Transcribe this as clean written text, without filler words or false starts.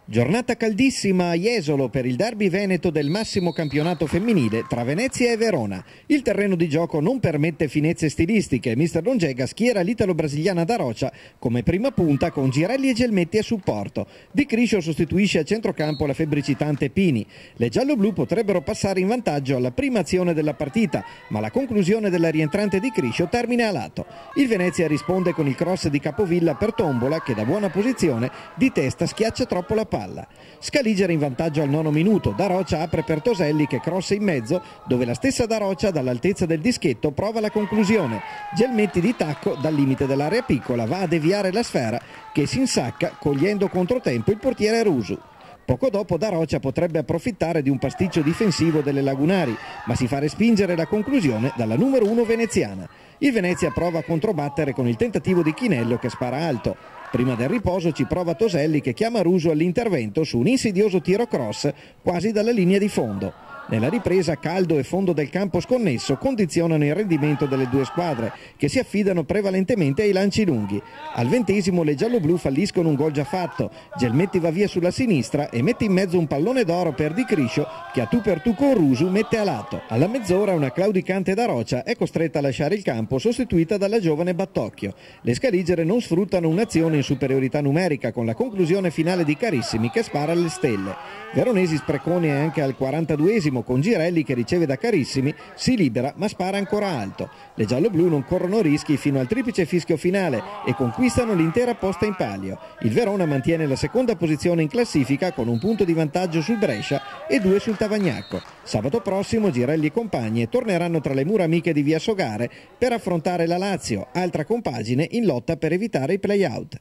Giornata caldissima a Jesolo per il derby veneto del massimo campionato femminile tra Venezia e Verona. Il terreno di gioco non permette finezze stilistiche. Mister Longega schiera l'italo-brasiliana Darocia come prima punta con Girelli e Gelmetti a supporto. Di Criscio sostituisce a centrocampo la febbricitante Pini. Le giallo-blu potrebbero passare in vantaggio alla prima azione della partita, ma la conclusione della rientrante Di Criscio termina a lato. Il Venezia risponde con il cross di Capovilla per Tombola che da buona posizione di testa schiaccia troppo la palla. Scaligera in vantaggio al 9° minuto, Darocia apre per Toselli che crossa in mezzo dove la stessa Darocia dall'altezza del dischetto prova la conclusione. Gelmetti di tacco dal limite dell'area piccola va a deviare la sfera che si insacca cogliendo controtempo il portiere Rusu. Poco dopo Darocia potrebbe approfittare di un pasticcio difensivo delle lagunari, ma si fa respingere la conclusione dalla numero 1 veneziana. Il Venezia prova a controbattere con il tentativo di Chinello che spara alto. Prima del riposo ci prova Toselli che chiama Rusu all'intervento su un insidioso tiro cross quasi dalla linea di fondo. Nella ripresa caldo e fondo del campo sconnesso condizionano il rendimento delle due squadre che si affidano prevalentemente ai lanci lunghi. Al 20° le gialloblu falliscono un gol già fatto. Gelmetti va via sulla sinistra e mette in mezzo un pallone d'oro per Di Criscio che a tu per tu con Rusu mette a lato. Alla mezz'ora una claudicante Darocia è costretta a lasciare il campo sostituita dalla giovane Battocchio. Le scaligere non sfruttano un'azione in superiorità numerica con la conclusione finale di Carissimi che spara alle stelle. Veronesi sprecone anche al 42° con Girelli che riceve da Carissimi, si libera ma spara ancora alto. Le gialloblu non corrono rischi fino al triplice fischio finale e conquistano l'intera posta in palio. Il Verona mantiene la seconda posizione in classifica con un punto di vantaggio sul Brescia e 2 sul Tavagnacco. Sabato prossimo Girelli e compagni torneranno tra le mura amiche di Via Sogare per affrontare la Lazio, altra compagine in lotta per evitare i play-out.